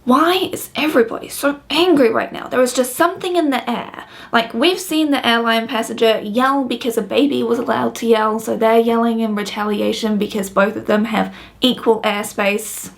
Why is everybody so angry right now? There is just something in the air. Like, we've seen the airline passenger yell because a baby was allowed to yell, so they're yelling in retaliation because both of them have equal airspace.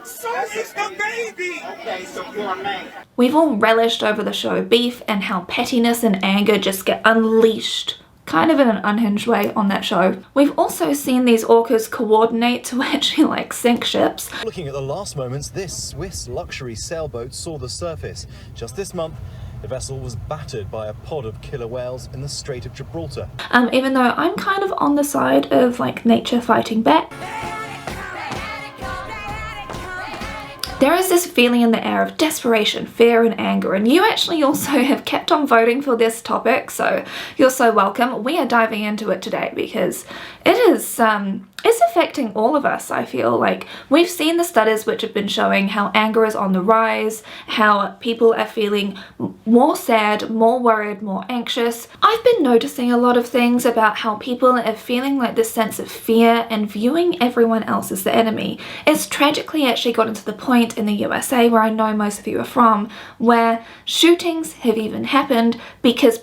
So is the baby! Okay, so poor man. We've all relished over the show beef and how pettiness and anger just get unleashed kind of in an unhinged way on that show. We've also seen these orcas coordinate to actually like sink ships. Looking at the last moments, this Swiss luxury sailboat saw the surface. Just this month, the vessel was battered by a pod of killer whales in the Strait of Gibraltar. Even though I'm kind of on the side of like nature fighting back, there is this feeling in the air of desperation, fear and anger, and you actually also have kept on voting for this topic, so you're so welcome. We are diving into it today because it is it's affecting all of us. I feel like we've seen the studies which have been showing how anger is on the rise, how people are feeling more sad, more worried, more anxious. I've been noticing a lot of things about how people are feeling like this sense of fear and viewing everyone else as the enemy. It's tragically actually gotten to the point in the USA, where I know most of you are from, where shootings have even happened because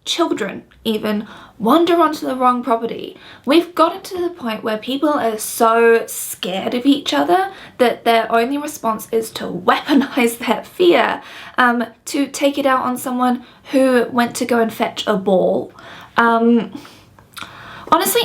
children even, wander onto the wrong property. We've gotten to the point where people are so scared of each other that their only response is to weaponize that fear, to take it out on someone who went to go and fetch a ball. Honestly,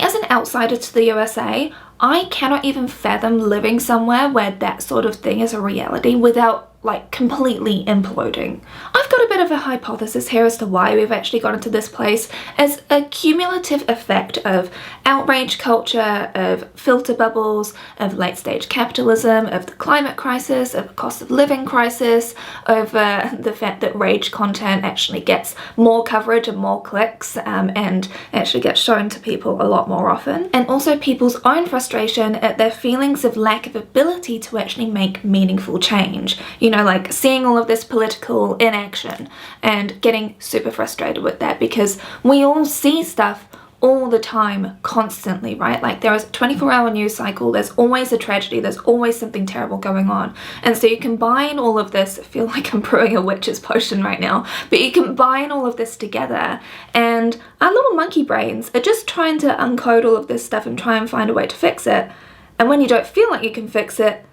as an outsider to the USA, I cannot even fathom living somewhere where that sort of thing is a reality without like completely imploding. I've got a bit of a hypothesis here as to why we've actually got into this place as a cumulative effect of outrage culture, of filter bubbles, of late stage capitalism, of the climate crisis, of the cost of living crisis, of the fact that rage content actually gets more coverage and more clicks, and actually gets shown to people a lot more often, and also people's own frustration at their feelings of lack of ability to actually make meaningful change. You know, like seeing all of this political inaction and getting super frustrated with that, because we all see stuff all the time, constantly, right? Like there is a 24-hour news cycle, there's always a tragedy, there's always something terrible going on. And so you combine all of this, I feel like I'm brewing a witch's potion right now, but you combine all of this together and our little monkey brains are just trying to uncode all of this stuff and try and find a way to fix it. And when you don't feel like you can fix it,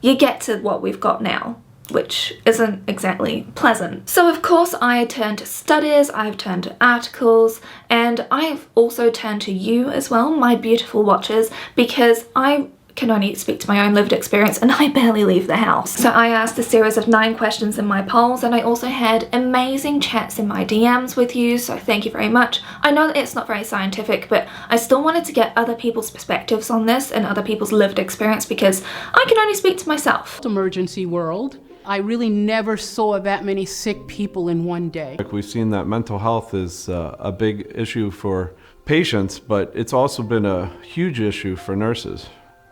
you get to what we've got now, which isn't exactly pleasant. So of course I turned to studies, I've turned to articles, and I've also turned to you as well, my beautiful watchers, because I can only speak to my own lived experience and I barely leave the house. So I asked a series of 9 questions in my polls, and I also had amazing chats in my DMs with you, so thank you very much. I know that it's not very scientific, but I still wanted to get other people's perspectives on this and other people's lived experience because I can only speak to myself. Emergency world. I really never saw that many sick people in one day. We've seen that mental health is a big issue for patients, but it's also been a huge issue for nurses.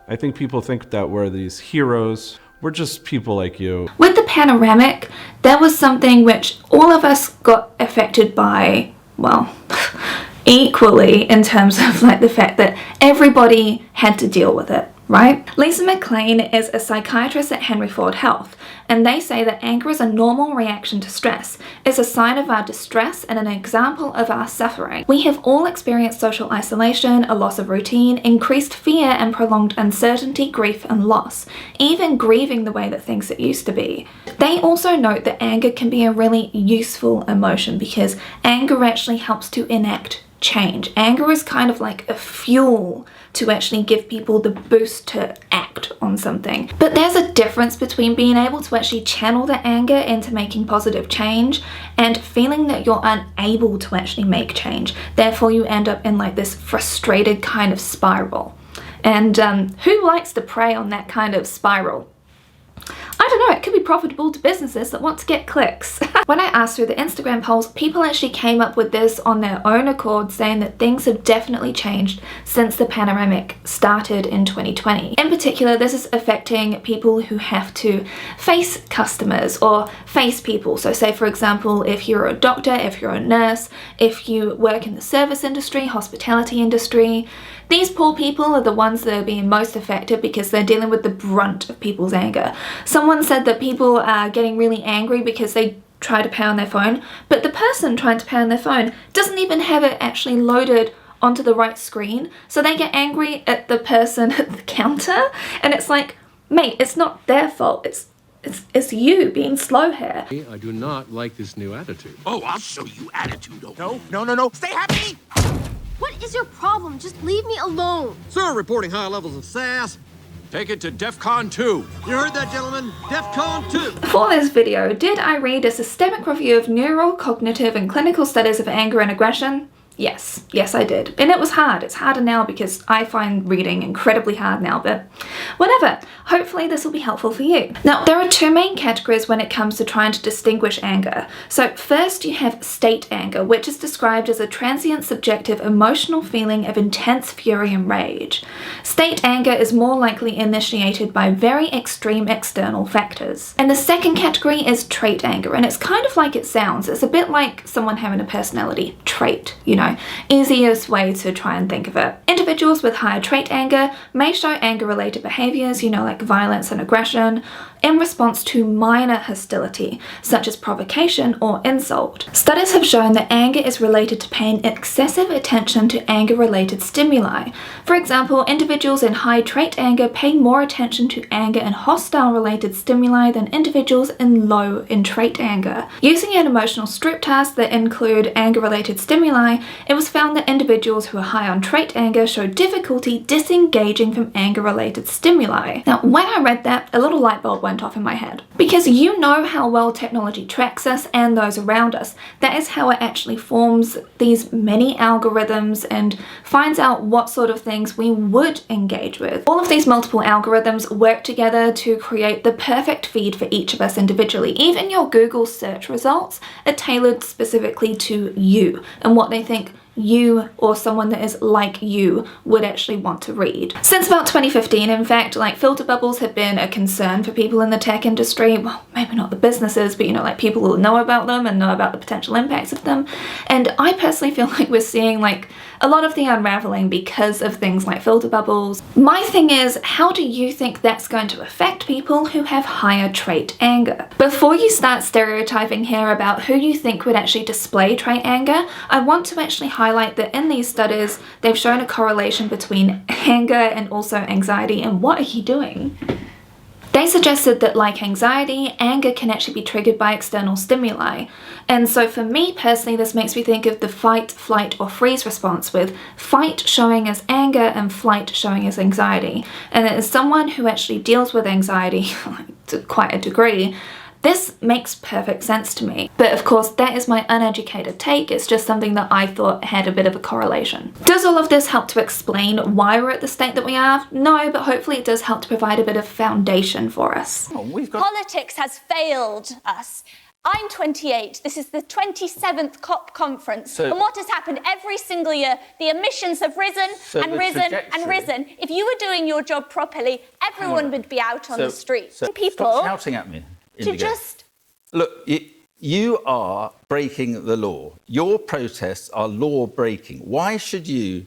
I think people think that we're these heroes. We're just people like you. With the panoramic, that was something which all of us got affected by, well, equally, in terms of like the fact that everybody had to deal with it, right? Lisa McLean is a psychiatrist at Henry Ford Health, and they say that anger is a normal reaction to stress. It's a sign of our distress and an example of our suffering. We have all experienced social isolation, a loss of routine, increased fear and prolonged uncertainty, grief and loss, even grieving the way that things it used to be. They also note that anger can be a really useful emotion because anger actually helps to enact change. Anger is kind of like a fuel to actually give people the boost to act on something. But there's a difference between being able to actually channel the anger into making positive change and feeling that you're unable to actually make change. Therefore you end up in like this frustrated kind of spiral. And who likes to prey on that kind of spiral? I don't know, it could be profitable to businesses that want to get clicks. when I asked through the Instagram polls, people actually came up with this on their own accord, saying that things have definitely changed since the panoramic started in 2020. In particular, this is affecting people who have to face customers or face people. So say, for example, if you're a doctor, if you're a nurse, if you work in the service industry, hospitality industry, these poor people are the ones that are being most affected because they're dealing with the brunt of people's anger. Someone said that people are getting really angry because they try to pay on their phone, but the person trying to pay on their phone doesn't even have it actually loaded onto the right screen, so they get angry at the person at the counter, and it's like, mate, it's not their fault, it's you being slow here. I do not like this new attitude. Oh, I'll show you attitude. No. Stay happy. What is your problem? Just leave me alone. Sir, reporting high levels of sass. Take it to DEFCON 2. You heard that, gentlemen? DEFCON 2. For this video, did I read a systemic review of neural, cognitive, and clinical studies of anger and aggression? Yes, I did. And it was hard. It's harder now because I find reading incredibly hard now, but whatever. Hopefully this will be helpful for you. Now, there are two main categories when it comes to trying to distinguish anger. So first you have state anger, which is described as a transient, subjective, emotional feeling of intense fury and rage. State anger is more likely initiated by very extreme external factors. And the second category is trait anger, and it's kind of like it sounds. It's a bit like someone having a personality trait, you know. Easiest way to try and think of it. Individuals with higher trait anger may show anger-related behaviors, you know, like violence and aggression, in response to minor hostility, such as provocation or insult. Studies have shown that anger is related to paying excessive attention to anger-related stimuli. For example, individuals in high trait anger pay more attention to anger and hostile-related stimuli than individuals in low in trait anger. Using an emotional strip task that include anger-related stimuli, it was found that individuals who are high on trait anger show difficulty disengaging from anger-related stimuli. Now, when I read that, a little light bulb went off in my head. Because you know how well technology tracks us and those around us. That is how it actually forms these many algorithms and finds out what sort of things we would engage with. All of these multiple algorithms work together to create the perfect feed for each of us individually. Even your Google search results are tailored specifically to you and what they think you or someone that is like you would actually want to read. Since about 2015, in fact, like filter bubbles have been a concern for people in the tech industry. Well, maybe not the businesses, but you know, like people who know about them and know about the potential impacts of them. And I personally feel like we're seeing like a lot of the unraveling because of things like filter bubbles. My thing is, how do you think that's going to affect people who have higher trait anger? Before you start stereotyping here about who you think would actually display trait anger, I want to actually highlight that in these studies, they've shown a correlation between anger and also anxiety. And what are you doing? They suggested that, like anxiety, anger can actually be triggered by external stimuli. And so for me personally, this makes me think of the fight, flight, or freeze response, with fight showing as anger and flight showing as anxiety. And as someone who actually deals with anxiety to quite a degree, this makes perfect sense to me. But of course, that is my uneducated take. It's just something that I thought had a bit of a correlation. Does all of this help to explain why we're at the state that we are? No, but hopefully it does help to provide a bit of foundation for us. Politics has failed us. I'm 28. This is the 27th COP conference. And what has happened every single year? The emissions have risen and risen and risen. If you were doing your job properly, everyone would be out on the streets. People stop shouting at me. To just look, you are breaking the law. Your protests are law breaking. Why should you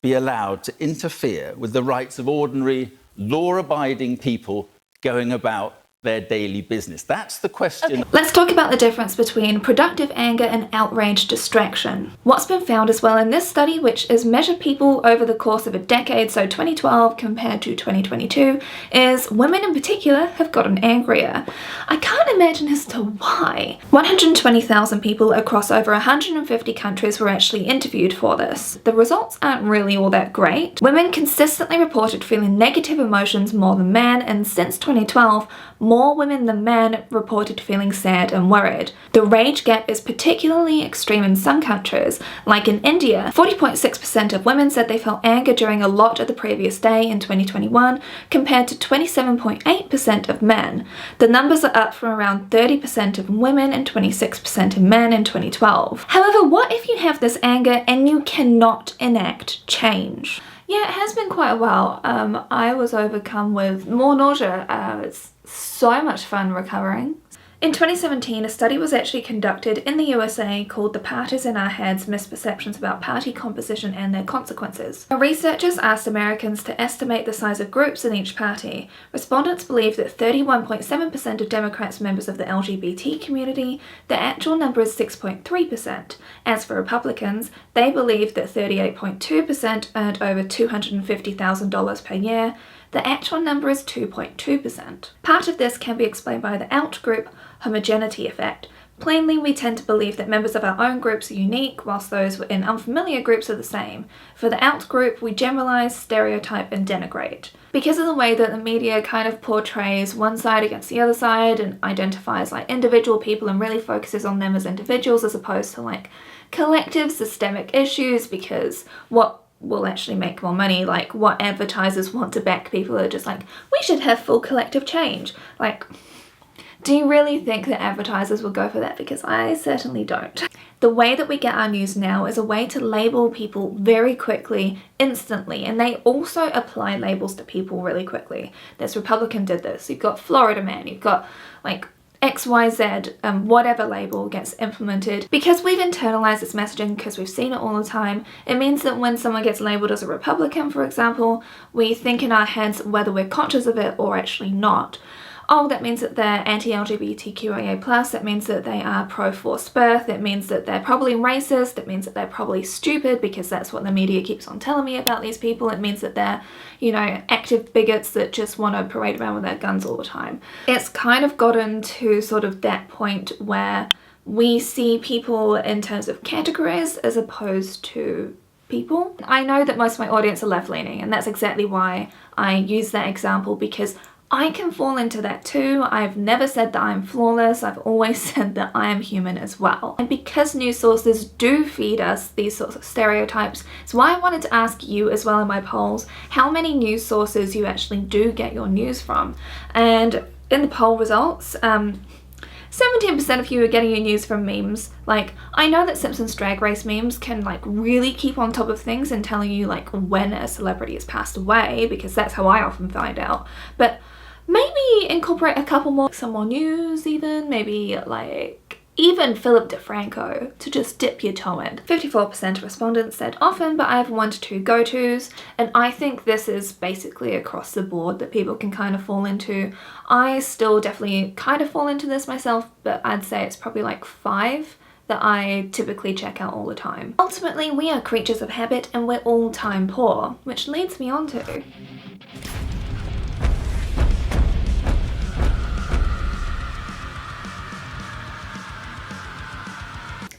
be allowed to interfere with the rights of ordinary law-abiding people going about their daily business? That's the question. Okay. Let's talk about the difference between productive anger and outrage distraction. What's been found as well in this study, which has measured people over the course of a decade, so 2012 compared to 2022, is women in particular have gotten angrier. I can't imagine as to why. 120,000 people across over 150 countries were actually interviewed for this. The results aren't really all that great. Women consistently reported feeling negative emotions more than men, and since 2012, more women than men reported feeling sad and worried. The rage gap is particularly extreme in some countries, like in India. 40.6% of women said they felt anger during a lot of the previous day in 2021, compared to 27.8% of men. The numbers are up from around 30% in women and 26% in men in 2012. However, what if you have this anger and you cannot enact change? Yeah, it has been quite a while. I was overcome with more nausea. It's so much fun recovering. In 2017, a study was actually conducted in the USA called The Parties in Our Heads: Misperceptions about Party Composition and Their Consequences. The researchers asked Americans to estimate the size of groups in each party. Respondents believe that 31.7% of Democrats are members of the LGBT community. The actual number is 6.3%. As for Republicans, they believe that 38.2% earned over $250,000 per year. The actual number is 2.2%. Part of this can be explained by the out-group homogeneity effect. Plainly, we tend to believe that members of our own groups are unique, whilst those in unfamiliar groups are the same. For the out-group, we generalize, stereotype, and denigrate. Because of the way that the media kind of portrays one side against the other side and identifies like individual people and really focuses on them as individuals as opposed to like collective systemic issues, because what will actually make more money, like what advertisers want to back people are just like, we should have full collective change. Like, do you really think that advertisers will go for that? Because I certainly don't. The way that we get our news now is a way to label people very quickly, instantly, and they also apply labels to people really quickly. This Republican did this, you've got Florida man, you've got like XYZ, whatever label gets implemented. Because we've internalized this messaging, because we've seen it all the time, it means that when someone gets labeled as a Republican, for example, we think in our heads, whether we're conscious of it or actually not, oh, that means that they're anti-LGBTQIA+, that means that they are pro-forced birth, it means that they're probably racist, it means that they're probably stupid, because that's what the media keeps on telling me about these people, it means that they're, you know, active bigots that just want to parade around with their guns all the time. It's kind of gotten to sort of that point where we see people in terms of categories as opposed to people. I know that most of my audience are left-leaning, and that's exactly why I use that example, because I can fall into that too. I've never said that I'm flawless. I've always said that I am human as well. And because news sources do feed us these sorts of stereotypes, it's why I wanted to ask you as well in my polls how many news sources you actually do get your news from. And in the poll results, 17% of you are getting your news from memes. Like, I know that Simpsons Drag Race memes can like really keep on top of things and telling you like when a celebrity has passed away, because that's how I often find out. But maybe incorporate a couple more, some more news even, maybe like even Philip DeFranco to just dip your toe in. 54% of respondents said often, but I have 1 to 2 go-tos, and I think this is basically across the board that people can kind of fall into. I still definitely kind of fall into this myself, but I'd say it's probably like 5 that I typically check out all the time. Ultimately, we are creatures of habit and we're all time poor, which leads me on to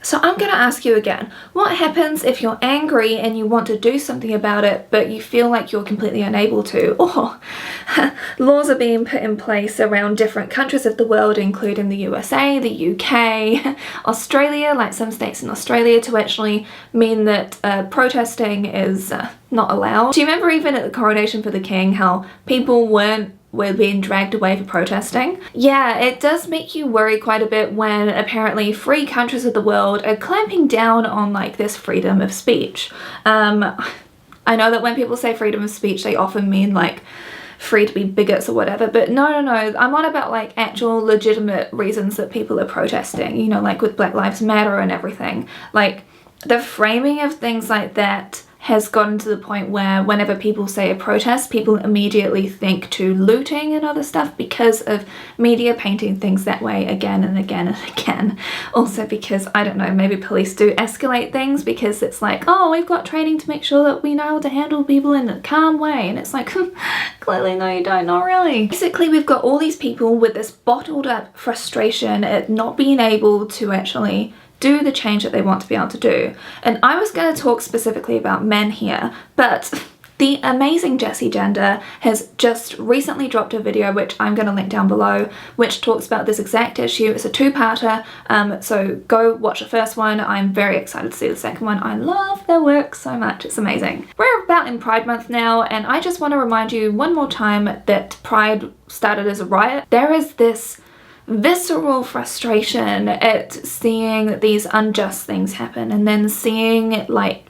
so I'm gonna ask you again, what happens if you're angry and you want to do something about it, but you feel like you're completely unable to? Or laws are being put in place around different countries of the world, including the USA, the UK, Australia, like some states in Australia, to actually mean that protesting is not allowed. Do you remember even at the coronation for the king how people were being dragged away for protesting? Yeah, it does make you worry quite a bit when apparently free countries of the world are clamping down on like this freedom of speech. I know that when people say freedom of speech, they often mean like free to be bigots or whatever, but no, I'm on about like actual legitimate reasons that people are protesting, you know, like with Black Lives Matter and everything. Like, the framing of things like that has gotten to the point where whenever people say a protest, people immediately think to looting and other stuff because of media painting things that way again and again and again. Also because, I don't know, maybe police do escalate things because it's like, oh, we've got training to make sure that we know how to handle people in a calm way, and it's like, clearly no you don't, not really. Basically, we've got all these people with this bottled up frustration at not being able to actually do the change that they want to be able to do. And I was going to talk specifically about men here, but the amazing Jessie Gender has just recently dropped a video, which I'm going to link down below, which talks about this exact issue. It's a 2-parter, so go watch the first one. I'm very excited to see the second one. I love their work so much, it's amazing. We're about in Pride Month now, and I just want to remind you one more time that Pride started as a riot. There is this visceral frustration at seeing these unjust things happen, and then seeing like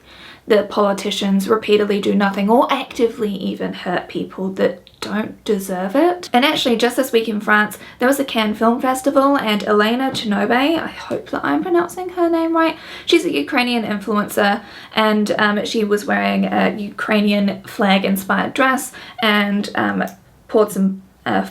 the politicians repeatedly do nothing or actively even hurt people that don't deserve it. And actually, just this week in France, there was a Cannes Film Festival, and Elena Chinobe, I hope that I'm pronouncing her name right, she's a Ukrainian influencer, and she was wearing a Ukrainian flag inspired dress and poured some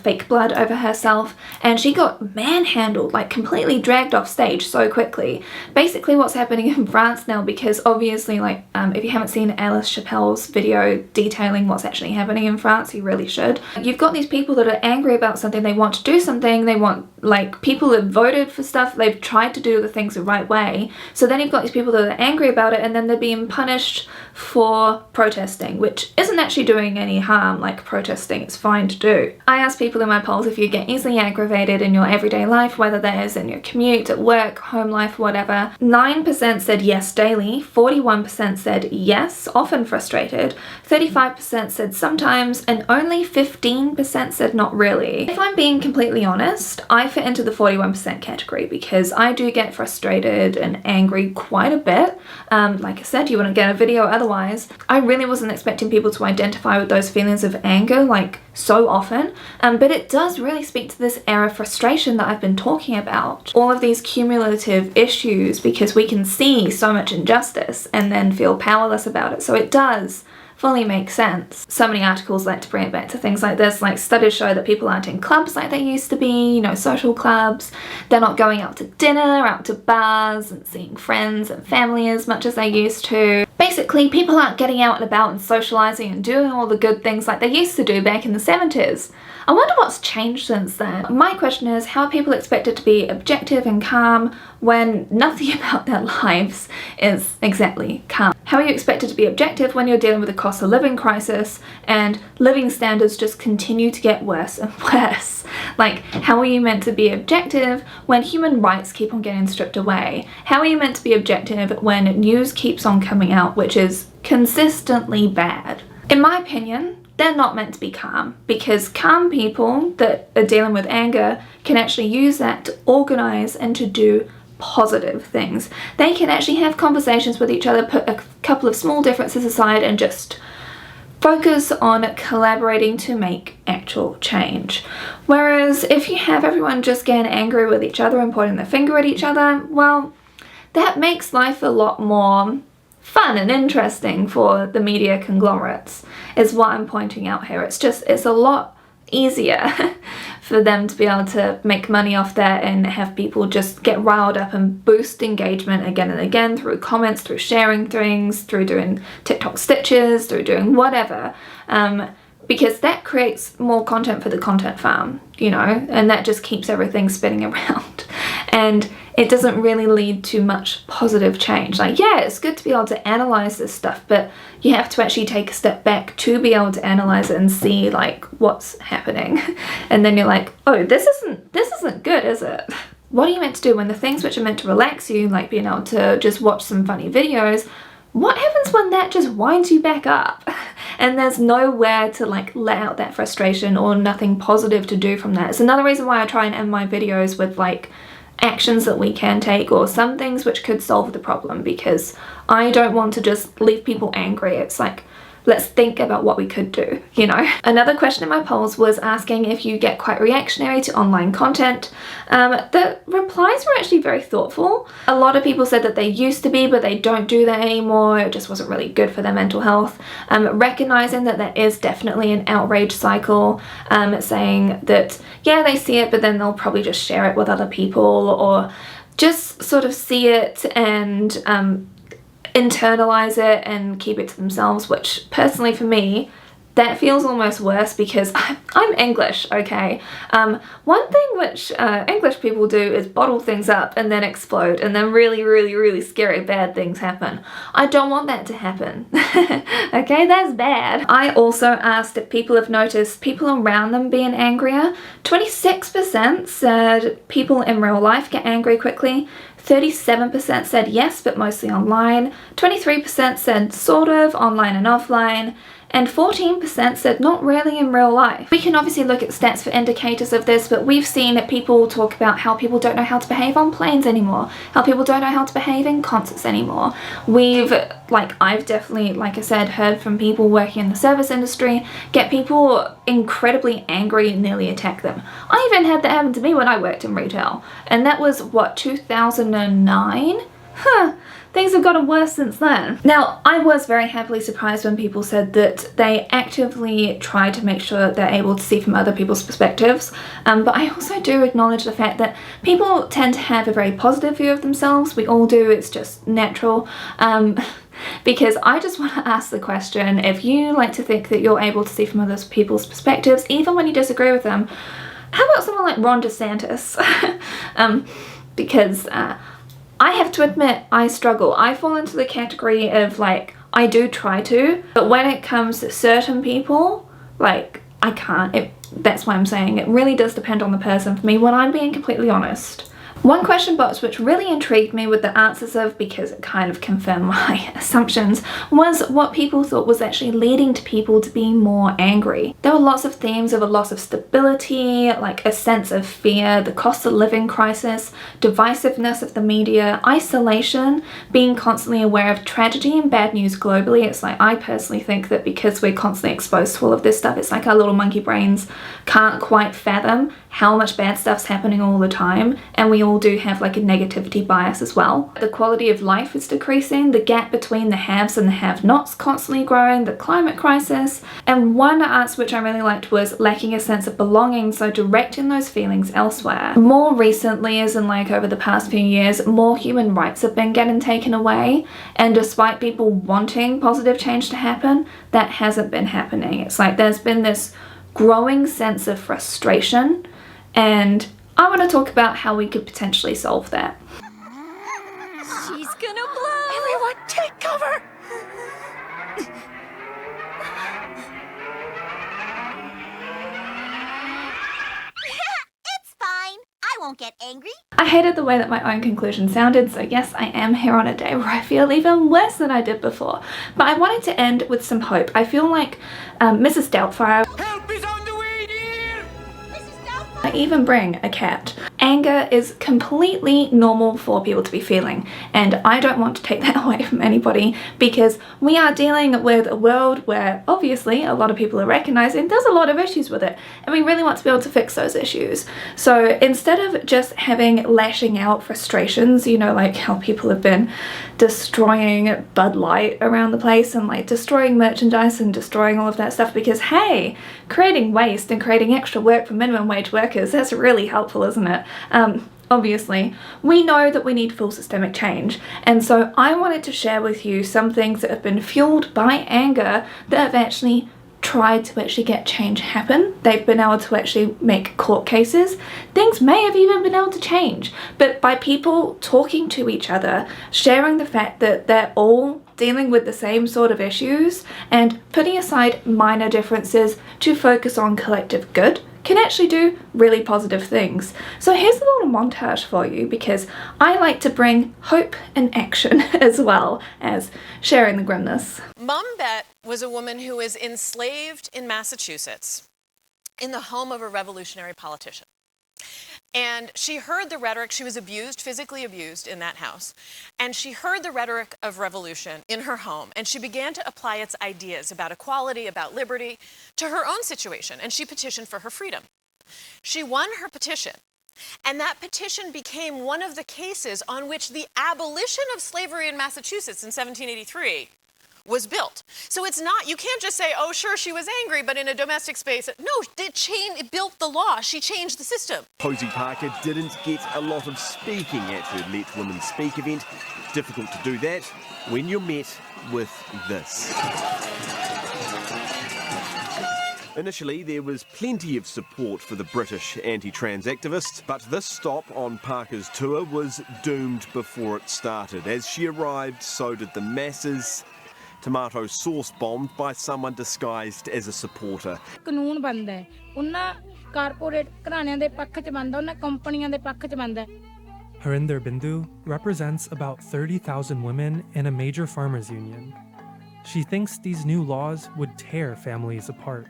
fake blood over herself, and she got manhandled, like completely dragged off stage so quickly. Basically what's happening in France now, because obviously like if you haven't seen Alice Chappelle's video detailing what's actually happening in France, you really should. You've got these people that are angry about something, they want to do something, they want, like, people have voted for stuff, they've tried to do the things the right way, so then you've got these people that are angry about it, and then they're being punished for protesting, which isn't actually doing any harm. Like, protesting, it's fine to do. I asked people in my polls if you get easily aggravated in your everyday life, whether that is in your commute, at work, home life, whatever. 9% said yes daily, 41% said yes, often frustrated, 35% said sometimes, and only 15% said not really. If I'm being completely honest, I fit into the 41% category because I do get frustrated and angry quite a bit. Like I said, you wouldn't get a video otherwise. I really wasn't expecting people to identify with those feelings of anger like so often, but it does really speak to this air of frustration that I've been talking about. All of these cumulative issues, because we can see so much injustice and then feel powerless about it. So it does fully makes sense. So many articles like to bring it back to things like this, like studies show that people aren't in clubs like they used to be, you know, social clubs. They're not going out to dinner, out to bars and seeing friends and family as much as they used to. Basically, people aren't getting out and about and socializing and doing all the good things like they used to do back in the 70s. I wonder what's changed since then. My question is, how are people expected to be objective and calm when nothing about their lives is exactly calm? How are you expected to be objective when you're dealing with a cost of living crisis and living standards just continue to get worse and worse? Like, how are you meant to be objective when human rights keep on getting stripped away? How are you meant to be objective when news keeps on coming out which is consistently bad? In my opinion, they're not meant to be calm, because calm people that are dealing with anger can actually use that to organize and to do positive things. They can actually have conversations with each other, put a couple of small differences aside, and just focus on collaborating to make actual change. Whereas if you have everyone just getting angry with each other and pointing their finger at each other, well, that makes life a lot more fun and interesting for the media conglomerates, is what I'm pointing out here. It's a lot easier for them to be able to make money off that and have people just get riled up and boost engagement again and again through comments, through sharing things, through doing TikTok stitches, through doing whatever, because that creates more content for the content farm, you know, and that just keeps everything spinning around. And it doesn't really lead to much positive change. Like, yeah, it's good to be able to analyze this stuff, but you have to actually take a step back to be able to analyze it and see like what's happening. And then you're like, oh, this isn't good, is it? What are you meant to do when the things which are meant to relax you, like being able to just watch some funny videos, what happens when that just winds you back up? And there's nowhere to like let out that frustration or nothing positive to do from that. It's another reason why I try and end my videos with like actions that we can take or some things which could solve the problem, because I don't want to just leave people angry. It's like, let's think about what we could do, you know? Another question in my polls was asking if you get quite reactionary to online content. The replies were actually very thoughtful. A lot of people said that they used to be, but they don't do that anymore. It just wasn't really good for their mental health. Recognizing that there is definitely an outrage cycle, saying that, yeah, they see it, but then they'll probably just share it with other people or just sort of see it and internalize it and keep it to themselves, which personally for me, that feels almost worse because I'm English, okay? One thing which English people do is bottle things up and then explode and then really scary bad things happen. I don't want that to happen, okay? That's bad. I also asked if people have noticed people around them being angrier. 26% said people in real life get angry quickly. 37% said yes, but mostly online. 23% said sort of, online and offline. and 14% said not really in real life. We can obviously look at stats for indicators of this, but we've seen that people talk about how people don't know how to behave on planes anymore, how people don't know how to behave in concerts anymore. I've definitely, like I said, heard from people working in the service industry, get people incredibly angry and nearly attack them. I even had that happen to me when I worked in retail, and that was, what, 2009? Things have gotten worse since then. Now, I was very happily surprised when people said that they actively try to make sure that they're able to see from other people's perspectives, but I also do acknowledge the fact that people tend to have a very positive view of themselves. We all do, it's just natural. Because I just want to ask the question, if you like to think that you're able to see from other people's perspectives, even when you disagree with them, how about someone like Ron DeSantis? Because I have to admit, I struggle. I fall into the category of, like, I do try to, but when it comes to certain people, like, I can't. That's why I'm saying it really does depend on the person for me when I'm being completely honest. One question box which really intrigued me with the answers of, because it kind of confirmed my assumptions, was what people thought was actually leading to people to be more angry. There were lots of themes of a loss of stability, like a sense of fear, the cost of living crisis, divisiveness of the media, isolation, being constantly aware of tragedy and bad news globally. It's like, I personally think that because we're constantly exposed to all of this stuff, it's like our little monkey brains can't quite fathom how much bad stuff's happening all the time, and we all do have like a negativity bias as well. The quality of life is decreasing, the gap between the haves and the have-nots constantly growing, the climate crisis, and one answer which I really liked was lacking a sense of belonging, so directing those feelings elsewhere. More recently, as in like over the past few years, more human rights have been getting taken away, and despite people wanting positive change to happen, that hasn't been happening. It's like there's been this growing sense of frustration, and I want to talk about how we could potentially solve that. She's gonna blow! Everyone, take cover! It's fine. I won't get angry. I hated the way that my own conclusion sounded, so yes, I am here on a day where I feel even worse than I did before. But I wanted to end with some hope. I feel like Mrs. Doubtfire... Help is on the way, dear! I even bring a cat. Anger is completely normal for people to be feeling, and I don't want to take that away from anybody, because we are dealing with a world where obviously a lot of people are recognizing there's a lot of issues with it, and we really want to be able to fix those issues. So instead of just having lashing out frustrations, you know, like how people have been destroying Bud Light around the place and like destroying merchandise and destroying all of that stuff because, hey, creating waste and creating extra work for minimum wage workers, that's really helpful, isn't it? Obviously, we know that we need full systemic change, and so I wanted to share with you some things that have been fueled by anger that have actually tried to actually get change happen. They've been able to actually make court cases. Things may have even been able to change, but by people talking to each other, sharing the fact that they're all dealing with the same sort of issues and putting aside minor differences to focus on collective good, can actually do really positive things. So here's a little montage for you, because I like to bring hope and action as well as sharing the grimness. Mom Bet was a woman who was enslaved in Massachusetts in the home of a revolutionary politician. And she heard the rhetoric, she was abused, physically abused in that house. And she heard the rhetoric of revolution in her home. And she began to apply its ideas about equality, about liberty, to her own situation. And she petitioned for her freedom. She won her petition. And that petition became one of the cases on which the abolition of slavery in Massachusetts in 1783 was built. So it's not, you can't just say, oh, sure, she was angry, but in a domestic space. No, it built the law. She changed the system. Posey Parker didn't get a lot of speaking at her Let Women Speak event. Difficult to do that when you're met with this. Initially, there was plenty of support for the British anti-trans activist, but this stop on Parker's tour was doomed before it started. As she arrived, so did the masses. Tomato sauce bombed by someone disguised as a supporter. Harinder Bindu represents about 30,000 women in a major farmers union. She thinks these new laws would tear families apart.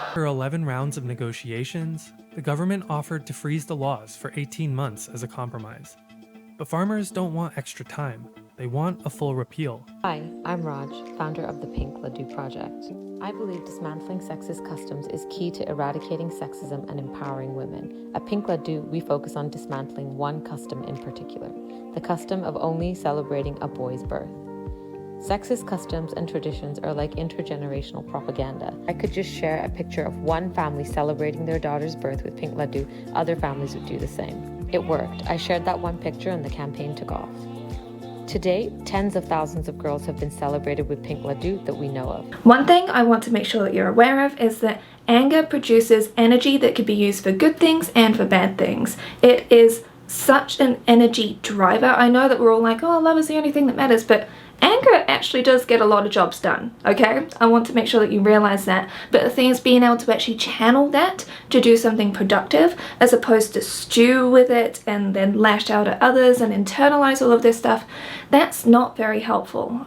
After 11 rounds of negotiations, the government offered to freeze the laws for 18 months as a compromise. But farmers don't want extra time. They want a full repeal. Hi, I'm Raj, founder of the Pink Laddu Project. I believe dismantling sexist customs is key to eradicating sexism and empowering women. At Pink Laddu, we focus on dismantling one custom in particular, the custom of only celebrating a boy's birth. Sexist customs and traditions are like intergenerational propaganda. I could just share a picture of one family celebrating their daughter's birth with Pink Laddu, other families would do the same. It worked. I shared that one picture and the campaign took off. To date, tens of thousands of girls have been celebrated with Pink Laddu that we know of. One thing I want to make sure that you're aware of is that anger produces energy that could be used for good things and for bad things. It is such an energy driver. I know that we're all like, oh, love is the only thing that matters, but anger actually does get a lot of jobs done, okay? I want to make sure that you realize that. But the thing is being able to actually channel that to do something productive as opposed to stew with it and then lash out at others and internalize all of this stuff, that's not very helpful.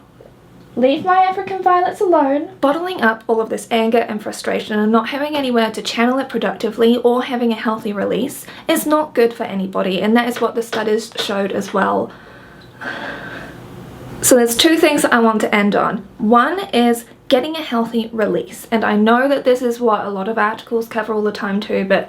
Leave my African violets alone. Bottling up all of this anger and frustration and not having anywhere to channel it productively or having a healthy release is not good for anybody, and that is what the studies showed as well. So there's two things that I want to end on. One is getting a healthy release, and I know that this is what a lot of articles cover all the time too, but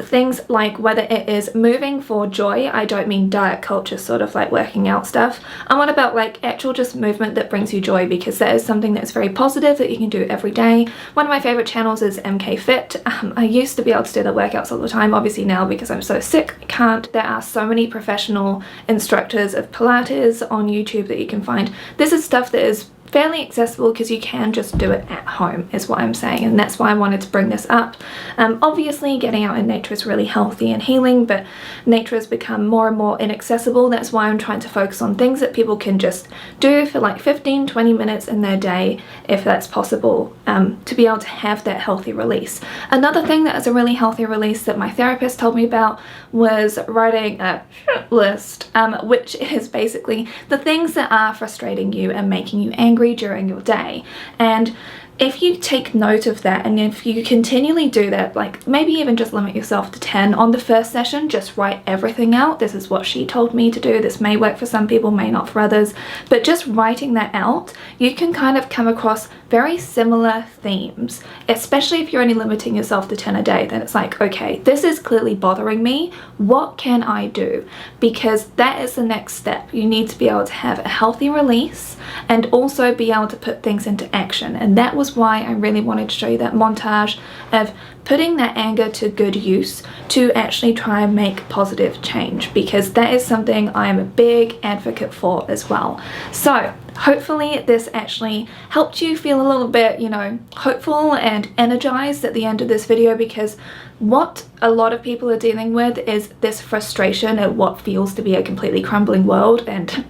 things like whether it is moving for joy, I don't mean diet culture sort of like working out stuff, I'm on about like actual just movement that brings you joy, because that is something that's very positive that you can do every day. One of my favorite channels is MK Fit. I used to be able to do the workouts all the time, obviously now because I'm so sick I can't. There are so many professional instructors of Pilates on YouTube that you can find. This is stuff that is fairly accessible because you can just do it at home is what I'm saying, and that's why I wanted to bring this up. Obviously getting out in nature is really healthy and healing, but nature has become more and more inaccessible. That's why I'm trying to focus on things that people can just do for like 15-20 minutes in their day if that's possible, to be able to have that healthy release. Another thing that is a really healthy release that my therapist told me about was writing a list, which is basically the things that are frustrating you and making you angry during your day. And if you take note of that, and if you continually do that, like maybe even just limit yourself to 10 on the first session, just write everything out. This is what she told me to do. This may work for some people, may not for others, but just writing that out, you can kind of come across very similar themes, especially if you're only limiting yourself to 10 a day. Then it's like, okay, this is clearly bothering me. What can I do? Because that is the next step. You need to be able to have a healthy release and also be able to put things into action. And that was why I really wanted to show you that montage of putting that anger to good use to actually try and make positive change, because that is something I am a big advocate for as well. So hopefully this actually helped you feel a little bit, you know, hopeful and energized at the end of this video, because what a lot of people are dealing with is this frustration at what feels to be a completely crumbling world, and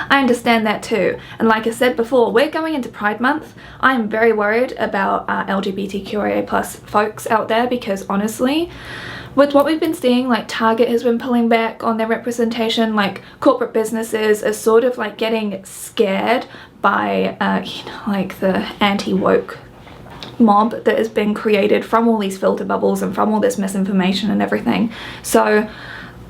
I understand that too. And like I said before, we're going into Pride Month. I am very worried about LGBTQIA+ folks out there, because honestly, with what we've been seeing, like Target has been pulling back on their representation, like corporate businesses are sort of like getting scared by, you know, like the anti-woke mob that has been created from all these filter bubbles and from all this misinformation and everything. So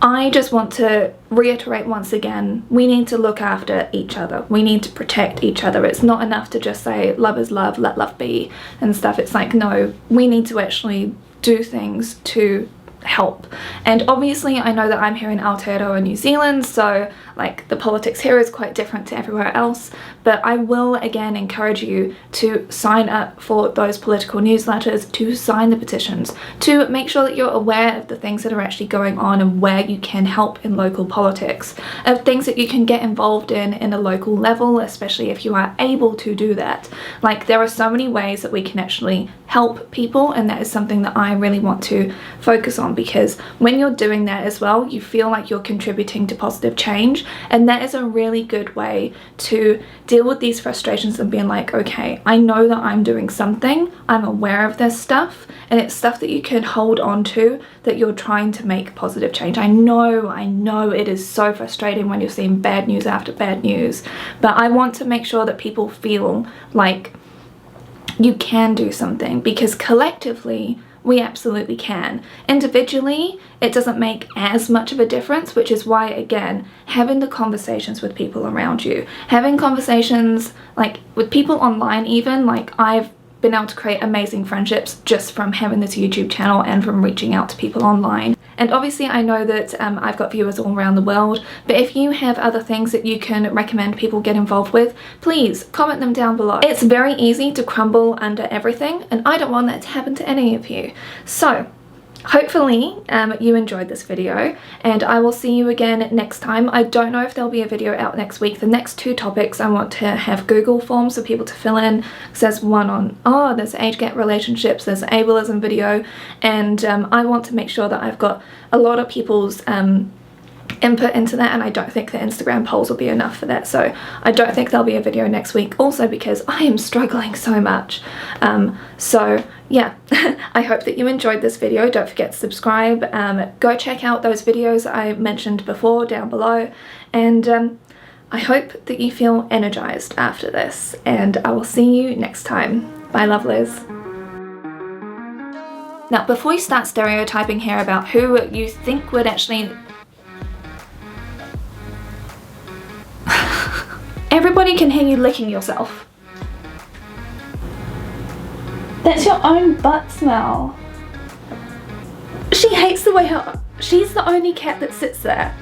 I just want to reiterate once again, we need to look after each other. We need to protect each other. It's not enough to just say love is love, let love be and stuff. It's like, no, we need to actually do things to help. And obviously I know that I'm here in Aotearoa, New Zealand, so like the politics here is quite different to everywhere else, but I will again encourage you to sign up for those political newsletters, to sign the petitions, to make sure that you're aware of the things that are actually going on and where you can help in local politics, of things that you can get involved in a local level, especially if you are able to do that. Like there are so many ways that we can actually help help people, and that is something that I really want to focus on, because when you're doing that as well, you feel like you're contributing to positive change, and that is a really good way to deal with these frustrations and being like, okay, I know that I'm doing something, I'm aware of this stuff, and it's stuff that you can hold on to, that you're trying to make positive change. I know it is so frustrating when you're seeing bad news after bad news, but I want to make sure that people feel like you can do something, because collectively we absolutely can. Individually, it doesn't make as much of a difference, which is why, again, having the conversations with people around you, having conversations like with people online even, like I've been able to create amazing friendships just from having this YouTube channel and from reaching out to people online. And obviously I know that I've got viewers all around the world, but if you have other things that you can recommend people get involved with, please comment them down below. It's very easy to crumble under everything, and I don't want that to happen to any of you. So hopefully you enjoyed this video, and I will see you again next time. I don't know if there'll be a video out next week. The next 2 topics I want to have Google forms for people to fill in, because there's one on, there's age gap relationships, there's an ableism video, and I want to make sure that I've got a lot of people's input into that, and I don't think the Instagram polls will be enough for that, so I don't think there'll be a video next week, also because I am struggling so much. So yeah, I hope that you enjoyed this video. Don't forget to subscribe, go check out those videos I mentioned before down below, and I hope that you feel energized after this, and I will see you next time. Bye, lovelies. Now, before you start stereotyping here about who you think would actually... Everybody can hear you licking yourself. That's your own butt smell. She hates the way she's the only cat that sits there.